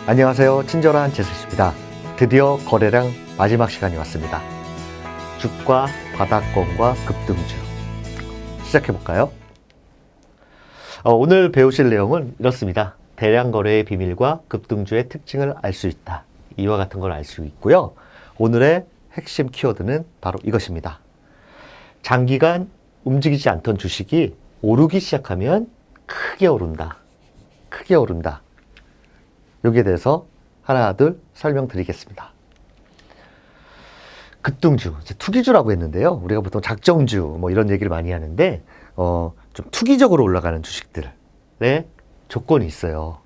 안녕하세요. 친절한 제수씨입니다. 드디어 거래량 마지막 시간이 왔습니다. 주가, 바닥권과 급등주 시작해볼까요? 오늘 배우실 내용은 이렇습니다. 대량 거래의 비밀과 급등주의 특징을 알 수 있다. 이와 같은 걸 알 수 있고요. 오늘의 핵심 키워드는 바로 이것입니다. 장기간 움직이지 않던 주식이 오르기 시작하면 크게 오른다. 크게 오른다. 여기에 대해서 하나 둘 설명드리겠습니다. 급등주, 투기주라고 했는데요. 우리가 보통 작정주 뭐 이런 얘기를 많이 하는데 좀 투기적으로 올라가는 주식들의 조건이 있어요.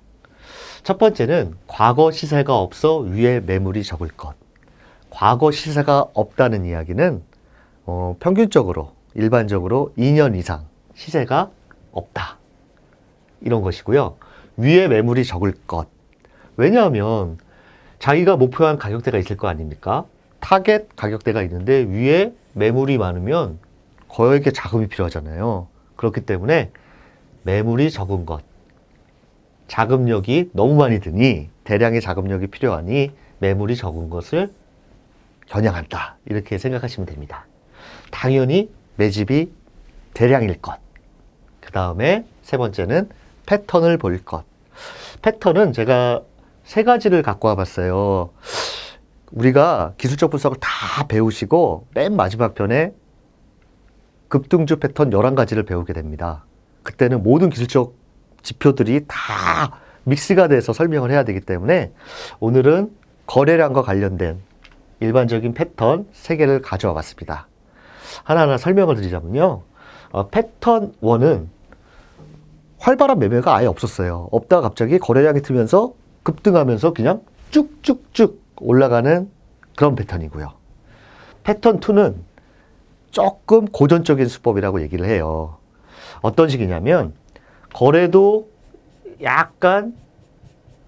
첫 번째는 과거 시세가 없어 위에 매물이 적을 것. 과거 시세가 없다는 이야기는 평균적으로 일반적으로 2년 이상 시세가 없다. 이런 것이고요. 위에 매물이 적을 것. 왜냐하면 자기가 목표한 가격대가 있을 거 아닙니까? 타겟 가격대가 있는데 위에 매물이 많으면 거액의 자금이 필요하잖아요. 그렇기 때문에 매물이 적은 것, 자금력이 너무 많이 드니 대량의 자금력이 필요하니 매물이 적은 것을 겨냥한다. 이렇게 생각하시면 됩니다. 당연히 매집이 대량일 것. 그 다음에 세 번째는 패턴을 볼 것. 패턴은 제가 세 가지를 갖고 와봤어요. 우리가 기술적 분석을 다 배우시고 맨 마지막 편에 급등주 패턴 11가지를 배우게 됩니다. 그때는 모든 기술적 지표들이 다 믹스가 돼서 설명을 해야 되기 때문에 오늘은 거래량과 관련된 일반적인 패턴 3개를 가져와 봤습니다. 하나하나 설명을 드리자면요. 패턴 1은 활발한 매매가 아예 없었어요. 없다가 갑자기 거래량이 트면서 급등하면서 그냥 쭉쭉쭉 올라가는 그런 패턴이고요. 패턴 2는 조금 고전적인 수법이라고 얘기를 해요. 어떤 식이냐면 거래도 약간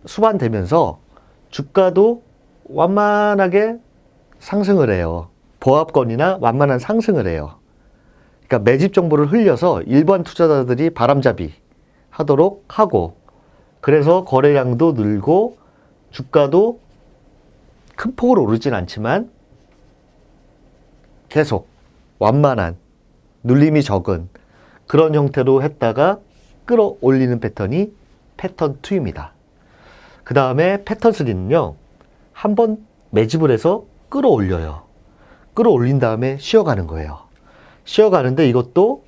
수반되면서 주가도 완만하게 상승을 해요. 보합권이나 완만한 상승을 해요. 그러니까 매집 정보를 흘려서 일반 투자자들이 바람잡이 하도록 하고, 그래서 거래량도 늘고 주가도 큰 폭으로 오르진 않지만 계속 완만한 눌림이 적은 그런 형태로 했다가 끌어올리는 패턴이 패턴 2입니다. 그 다음에 패턴 3는요. 한번 매집을 해서 끌어올려요. 끌어올린 다음에 쉬어가는 거예요. 쉬어가는데 이것도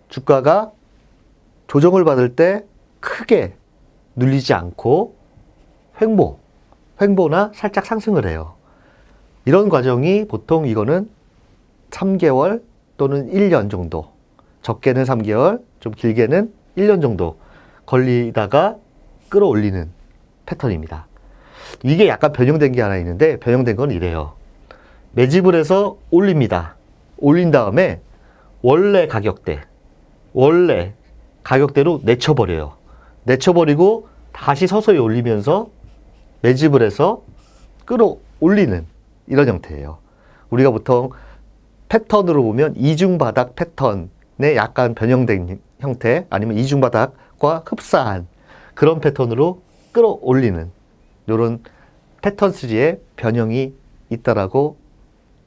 주가가 조정을 받을 때 크게 눌리지 않고 횡보나 살짝 상승을 해요. 이런 과정이 보통 이거는 3개월 또는 1년 정도, 적게는 3개월, 좀 길게는 1년 정도 걸리다가 끌어올리는 패턴입니다. 이게 약간 변형된 게 하나 있는데, 변형된 건 이래요. 매집을 해서 올립니다. 올린 다음에 원래 가격대로 내쳐버려요. 내쳐버리고 다시 서서히 올리면서 매집을 해서 끌어올리는 이런 형태예요. 우리가 보통 패턴으로 보면 이중바닥 패턴의 약간 변형된 형태, 아니면 이중바닥과 흡사한 그런 패턴으로 끌어올리는 이런 패턴 3의 변형이 있다라고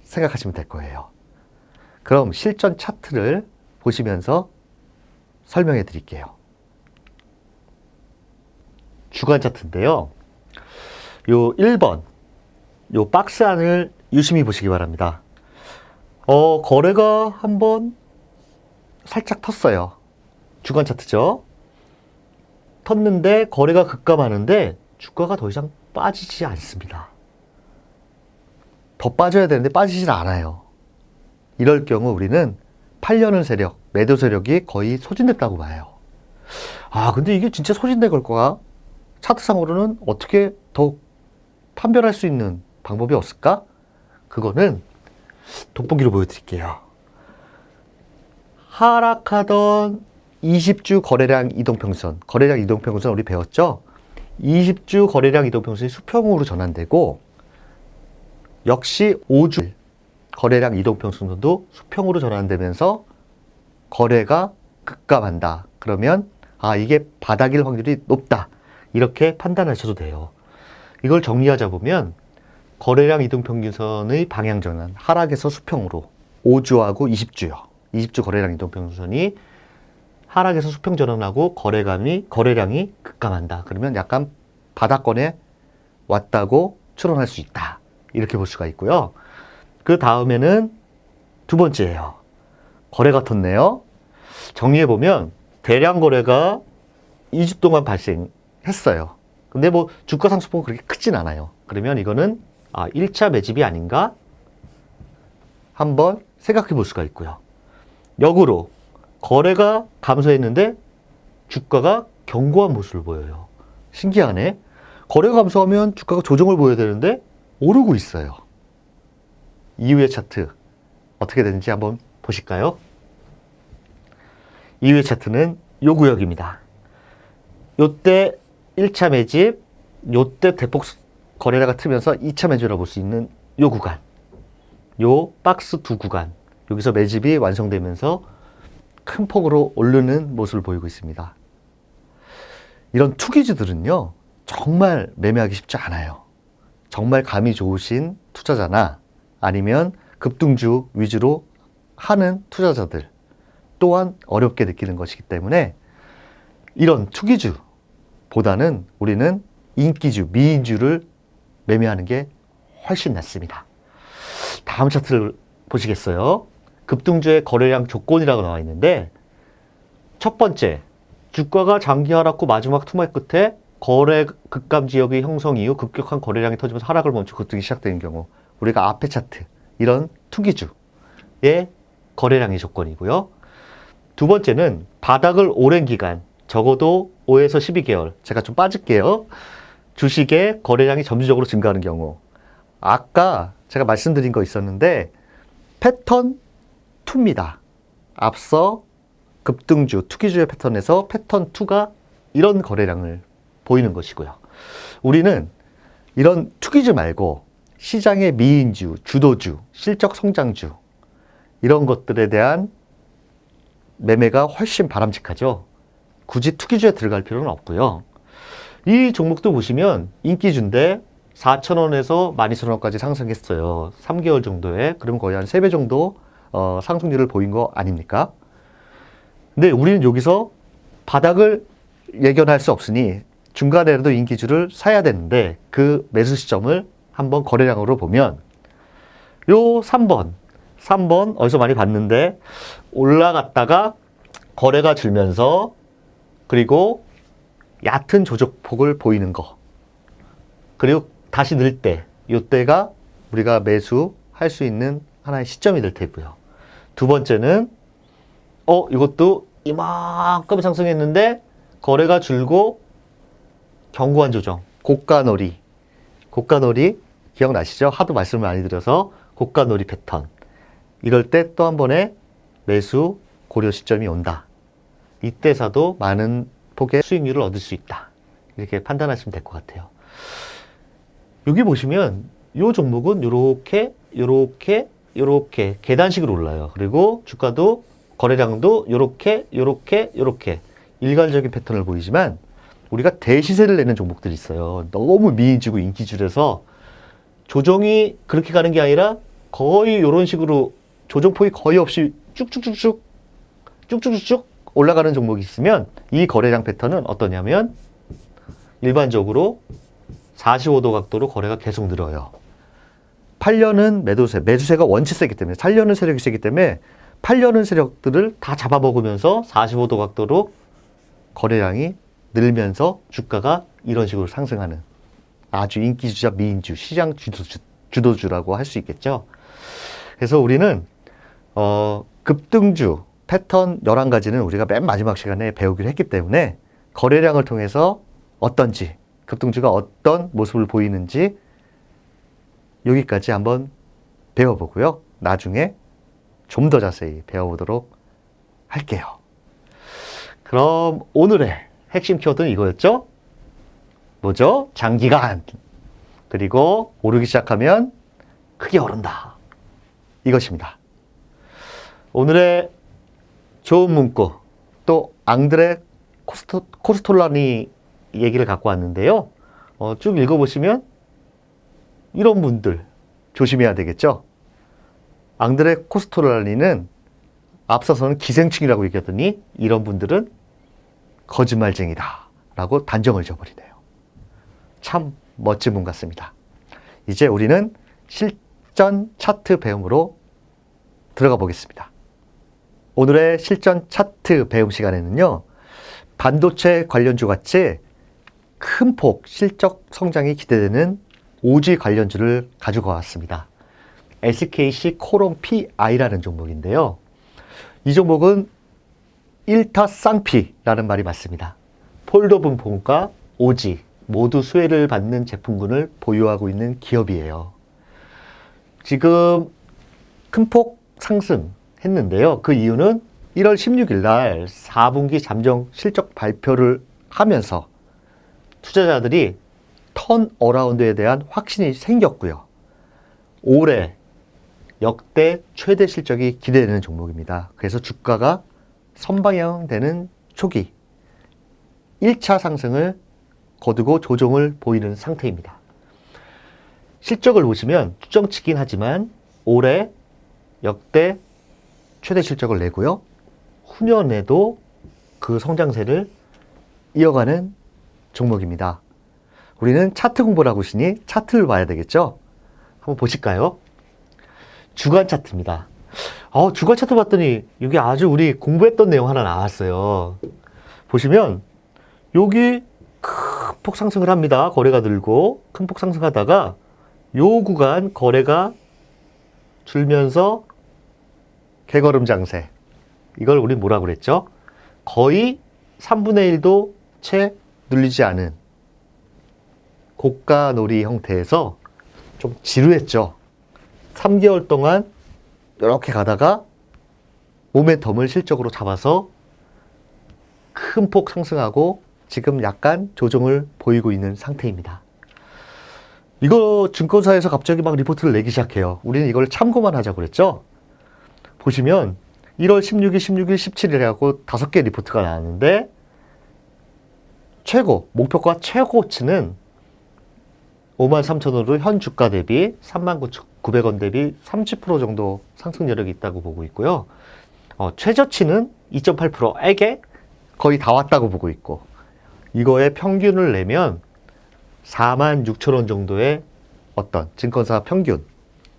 생각하시면 될 거예요. 그럼 실전 차트를 보시면서 설명해 드릴게요. 주간 차트인데요. 요 1번, 요 박스 안을 유심히 보시기 바랍니다. 거래가 한번 살짝 텄어요. 주간 차트죠. 텄는데 거래가 급감하는데 주가가 더 이상 빠지지 않습니다. 더 빠져야 되는데 빠지질 않아요. 이럴 경우 우리는 팔려는 세력, 매도 세력이 거의 소진됐다고 봐요. 근데 이게 진짜 소진된 걸까? 차트상으로는 어떻게 더 판별할 수 있는 방법이 없을까? 그거는 돋보기로 보여드릴게요. 하락하던 20주 거래량 이동평선, 거래량 이동평선 우리 배웠죠? 20주 거래량 이동평선이 수평으로 전환되고, 역시 5주 거래량 이동평선도 수평으로 전환되면서 거래가 급감한다. 그러면 이게 바닥일 확률이 높다. 이렇게 판단하셔도 돼요. 이걸 정리하자 보면 거래량 이동평균선의 방향 전환, 하락에서 수평으로 5주하고 20주요. 20주 거래량 이동평균선이 하락에서 수평 전환하고 거래량이 급감한다. 그러면 약간 바닥권에 왔다고 추론할 수 있다. 이렇게 볼 수가 있고요. 그 다음에는 두 번째예요. 거래가 텄네요. 정리해보면 대량 거래가 2주 동안 발생했어요. 근데 뭐 주가 상승폭은 그렇게 크진 않아요. 그러면 이거는 1차 매집이 아닌가? 한번 생각해 볼 수가 있고요. 역으로 거래가 감소했는데 주가가 견고한 모습을 보여요. 신기하네. 거래가 감소하면 주가가 조정을 보여야 되는데 오르고 있어요. 이후의 차트 어떻게 되는지 한번 보실까요? 이후의 차트는 요 구역입니다. 요때 1차 매집, 요때 대폭 거래가 트면서 2차 매집이라고 볼 수 있는 요 구간, 요 박스 두 구간, 여기서 매집이 완성되면서 큰 폭으로 오르는 모습을 보이고 있습니다. 이런 투기주들은요, 정말 매매하기 쉽지 않아요. 정말 감이 좋으신 투자자나 아니면 급등주 위주로 하는 투자자들 또한 어렵게 느끼는 것이기 때문에 이런 투기주보다는 우리는 인기주, 미인주를 매매하는 게 훨씬 낫습니다. 다음 차트를 보시겠어요? 급등주의 거래량 조건이라고 나와 있는데 첫 번째, 주가가 장기 하락 후 마지막 투매 끝에 거래 급감 지역의 형성 이후 급격한 거래량이 터지면서 하락을 멈추고 급등이 시작되는 경우, 우리가 앞에 차트 이런 투기주의 거래량의 조건이고요. 두 번째는 바닥을 오랜 기간, 적어도 5에서 12개월, 제가 좀 빠질게요. 주식의 거래량이 점진적으로 증가하는 경우, 아까 제가 말씀드린 거 있었는데 패턴 2입니다. 앞서 급등주, 투기주의 패턴에서 패턴 2가 이런 거래량을 보이는 것이고요. 우리는 이런 투기주 말고 시장의 미인주, 주도주, 실적 성장주 이런 것들에 대한 매매가 훨씬 바람직하죠. 굳이 투기주에 들어갈 필요는 없고요. 이 종목도 보시면 인기주인데 4,000원에서 12,000원까지 상승했어요. 3개월 정도에. 그러면 거의 한 3배 정도 상승률을 보인 거 아닙니까? 근데 우리는 여기서 바닥을 예견할 수 없으니 중간에라도 인기주를 사야 되는데 그 매수 시점을 한번 거래량으로 보면 요 3번 어디서 많이 봤는데 올라갔다가 거래가 줄면서 그리고 얕은 조정폭을 보이는 거, 그리고 다시 늘 때, 요때가 우리가 매수할 수 있는 하나의 시점이 될 테고요. 두 번째는 이것도 이만큼 상승했는데 거래가 줄고 견고한 조정, 고가놀이 기억나시죠? 하도 말씀을 많이 드려서 고가놀이 패턴, 이럴 때 또 한 번의 매수 고려 시점이 온다. 이때 사도 많은 폭의 수익률을 얻을 수 있다. 이렇게 판단하시면 될 것 같아요. 여기 보시면 이 종목은 요렇게 계단식으로 올라요. 그리고 주가도 거래량도 요렇게 일괄적인 패턴을 보이지만 우리가 대시세를 내는 종목들이 있어요. 너무 미인주고 인기주라서 조정이 그렇게 가는 게 아니라 거의 이런 식으로 조정폭이 거의 없이 쭉쭉쭉 올라가는 종목이 있으면 이 거래량 패턴은 어떠냐면 일반적으로 45도 각도로 거래가 계속 늘어요. 팔려는 매수세가 원체 세기 때문에, 살려는 세력이 세기 때문에 팔려는 세력들을 다 잡아먹으면서 45도 각도로 거래량이 늘면서 주가가 이런 식으로 상승하는 아주 인기주자, 미인주, 시장 주도주라고 할 수 있겠죠. 그래서 우리는 급등주 패턴 11가지는 우리가 맨 마지막 시간에 배우기로 했기 때문에 거래량을 통해서 어떤지, 급등주가 어떤 모습을 보이는지 여기까지 한번 배워보고요. 나중에 좀 더 자세히 배워보도록 할게요. 그럼 오늘의 핵심 키워드는 이거였죠? 뭐죠? 장기간. 그리고 오르기 시작하면 크게 오른다. 이것입니다. 오늘의 좋은 문구, 또 앙드레 코스톨라니 얘기를 갖고 왔는데요. 쭉 읽어보시면 이런 분들 조심해야 되겠죠. 앙드레 코스토라니는 앞서서는 기생충이라고 얘기하더니 이런 분들은 거짓말쟁이다 라고 단정을 지어버리네요. 참 멋진 분 같습니다. 이제 우리는 실전 차트 배움으로 들어가 보겠습니다. 오늘의 실전 차트 배움 시간에는요, 반도체 관련주 같이 큰 폭 실적 성장이 기대되는 오지 관련주를 가지고 왔습니다. SKC 코론 PI라는 종목인데요. 이 종목은 일타쌍피라는 말이 맞습니다. 폴더분폰과 오지 모두 수혜를 받는 제품군을 보유하고 있는 기업이에요. 지금 큰 폭 상승했는데요. 그 이유는 1월 16일 날 4분기 잠정 실적 발표를 하면서 투자자들이 턴어라운드에 대한 확신이 생겼고요. 올해 역대 최대 실적이 기대되는 종목입니다. 그래서 주가가 선방향되는 초기 1차 상승을 거두고 조정을 보이는 상태입니다. 실적을 보시면 추정치긴 하지만 올해 역대 최대 실적을 내고요. 후년에도 그 성장세를 이어가는 종목입니다. 우리는 차트 공부를 하고 있으니 차트를 봐야 되겠죠? 한번 보실까요? 주간 차트입니다. 주간 차트 봤더니 여기 아주 우리 공부했던 내용 하나 나왔어요. 보시면 여기 큰 폭 상승을 합니다. 거래가 들고 큰 폭 상승하다가 요 구간 거래가 줄면서 개걸음 장세. 이걸 우리 뭐라고 그랬죠? 거의 3분의 1도 채 눌리지 않은 고가 놀이 형태에서 좀 지루했죠. 3개월 동안 이렇게 가다가 모멘텀을 실적으로 잡아서 큰 폭 상승하고 지금 약간 조정을 보이고 있는 상태입니다. 이거 증권사에서 갑자기 막 리포트를 내기 시작해요. 우리는 이걸 참고만 하자고 그랬죠. 보시면 1월 16일, 16일, 17일이라고 5개 리포트가 나왔는데 목표가 최고치는 53,000원으로 현 주가 대비 39,900원 대비 30% 정도 상승 여력이 있다고 보고 있고요. 최저치는 2.8%에게 거의 다 왔다고 보고 있고, 이거의 평균을 내면 46,000원 정도의 어떤 증권사 평균,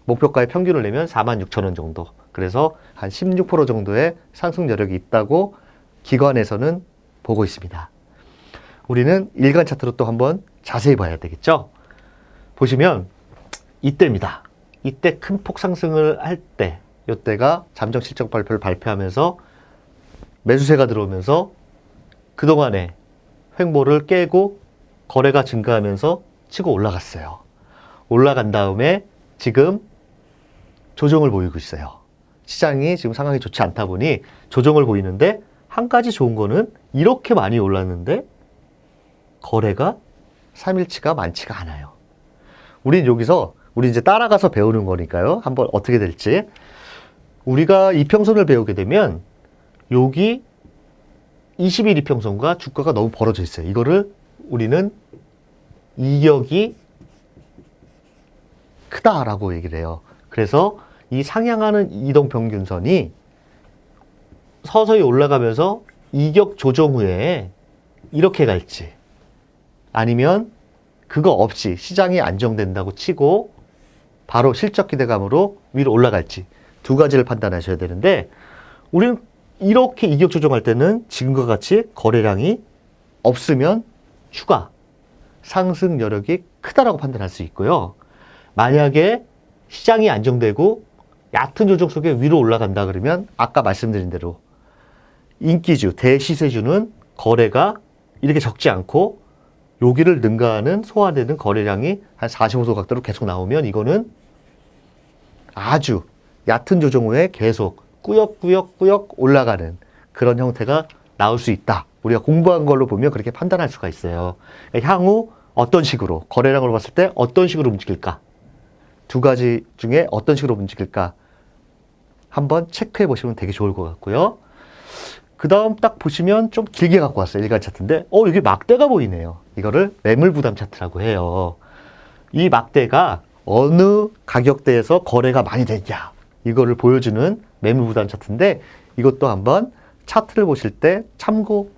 목표가의 평균을 내면 46,000원 정도. 그래서 한 16% 정도의 상승 여력이 있다고 기관에서는 보고 있습니다. 우리는 일간 차트로 또 한번 자세히 봐야 되겠죠? 보시면 이때입니다. 이때 큰 폭 상승을 할 때, 이때가 잠정 실적 발표를 발표하면서 매수세가 들어오면서 그동안의 횡보를 깨고 거래가 증가하면서 치고 올라갔어요. 올라간 다음에 지금 조정을 보이고 있어요. 시장이 지금 상황이 좋지 않다 보니 조정을 보이는데, 한 가지 좋은 거는 이렇게 많이 올랐는데 거래가 3일치가 많지가 않아요. 우린 여기서 우리 이제 따라가서 배우는 거니까요. 한번 어떻게 될지. 우리가 이평선을 배우게 되면 여기 20일 이평선과 주가가 너무 벌어져 있어요. 이거를 우리는 이격이 크다라고 얘기를 해요. 그래서 이 상향하는 이동평균선이 서서히 올라가면서 이격 조정 후에 이렇게 갈지, 아니면 그거 없이 시장이 안정된다고 치고 바로 실적 기대감으로 위로 올라갈지, 두 가지를 판단하셔야 되는데, 우리는 이렇게 이격 조정할 때는 지금과 같이 거래량이 없으면 추가 상승 여력이 크다라고 판단할 수 있고요. 만약에 시장이 안정되고 얕은 조정 속에 위로 올라간다 그러면 아까 말씀드린 대로 인기주, 대시세주는 거래가 이렇게 적지 않고 여기를 능가하는 소화되는 거래량이 한 45도 각도로 계속 나오면 이거는 아주 얕은 조정 후에 계속 꾸역꾸역 올라가는 그런 형태가 나올 수 있다. 우리가 공부한 걸로 보면 그렇게 판단할 수가 있어요. 향후 어떤 식으로, 거래량으로 봤을 때 어떤 식으로 움직일까? 두 가지 중에 어떤 식으로 움직일까? 한번 체크해 보시면 되게 좋을 것 같고요. 그 다음 딱 보시면 좀 길게 갖고 왔어요. 일간 차트인데, 여기 막대가 보이네요. 이거를 매물 부담 차트라고 해요. 이 막대가 어느 가격대에서 거래가 많이 됐냐, 이거를 보여주는 매물 부담 차트인데, 이것도 한번 차트를 보실 때 참고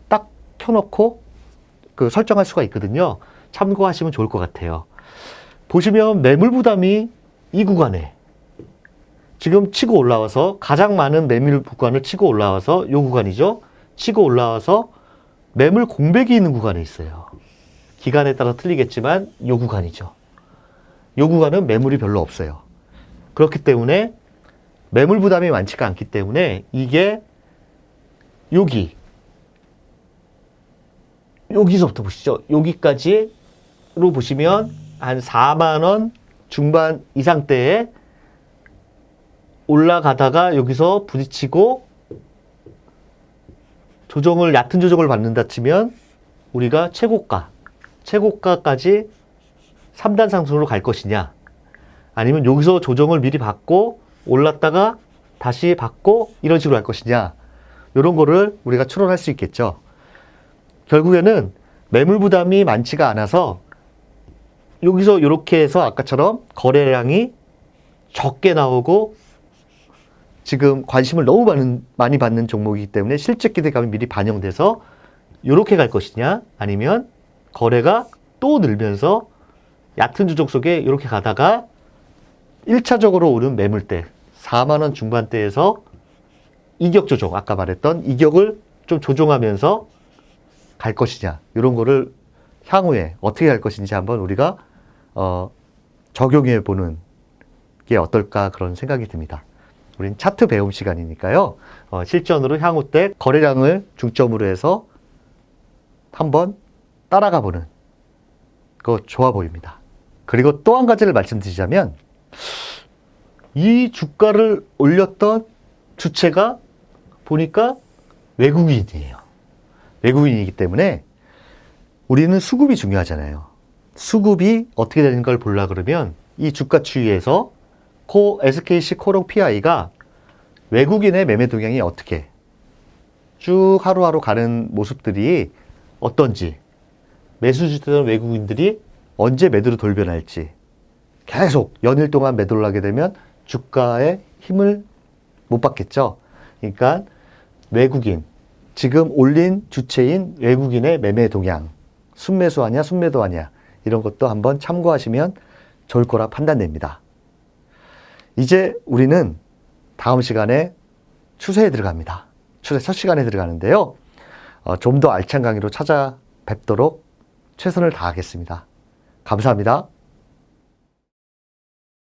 딱 켜놓고 설정할 수가 있거든요. 참고하시면 좋을 것 같아요. 보시면 매물 부담이 이 구간에 지금 치고 올라와서, 가장 많은 매물 구간을 치고 올라와서 이 구간이죠. 치고 올라와서 매물 공백이 있는 구간에 있어요. 기간에 따라 틀리겠지만 이 구간이죠. 이 구간은 매물이 별로 없어요. 그렇기 때문에 매물 부담이 많지가 않기 때문에 이게 여기서부터 보시죠. 여기까지로 보시면 한 4만 원 중반 이상대에 올라가다가 여기서 부딪히고 얕은 조정을 받는다 치면 우리가 최고가까지 3단 상승으로 갈 것이냐, 아니면 여기서 조정을 미리 받고 올랐다가 다시 받고 이런 식으로 할 것이냐, 이런 거를 우리가 추론할 수 있겠죠. 결국에는 매물 부담이 많지가 않아서 여기서 이렇게 해서 아까처럼 거래량이 적게 나오고 지금 관심을 너무 많이 받는 종목이기 때문에 실적 기대감이 미리 반영돼서 이렇게 갈 것이냐, 아니면 거래가 또 늘면서 얕은 조정 속에 이렇게 가다가 1차적으로 오른 매물대 4만 원 중반대에서 이격 조정, 아까 말했던 이격을 좀 조정하면서 갈 것이냐, 이런 거를 향후에 어떻게 할 것인지 한번 우리가 적용해 보는 게 어떨까, 그런 생각이 듭니다. 우린 차트 배움 시간이니까요. 실전으로 향후 때 거래량을 중점으로 해서 한번 따라가 보는 거 좋아 보입니다. 그리고 또 한 가지를 말씀드리자면, 이 주가를 올렸던 주체가 보니까 외국인이에요. 외국인이기 때문에 우리는 수급이 중요하잖아요. 수급이 어떻게 되는 걸 보려고 그러면 이 주가 추이에서 SKC 코롱 PI가 외국인의 매매 동향이 어떻게 쭉 하루하루 가는 모습들이 어떤지, 매수주던 외국인들이 언제 매도로 돌변할지, 계속 연일 동안 매도를 하게 되면 주가의 힘을 못 받겠죠. 그러니까 외국인, 지금 올린 주체인 외국인의 매매 동향, 순매수하냐 순매도하냐, 이런 것도 한번 참고하시면 좋을 거라 판단됩니다. 이제 우리는 다음 시간에 추세에 들어갑니다. 추세 첫 시간에 들어가는데요. 좀 더 알찬 강의로 찾아뵙도록 최선을 다하겠습니다. 감사합니다.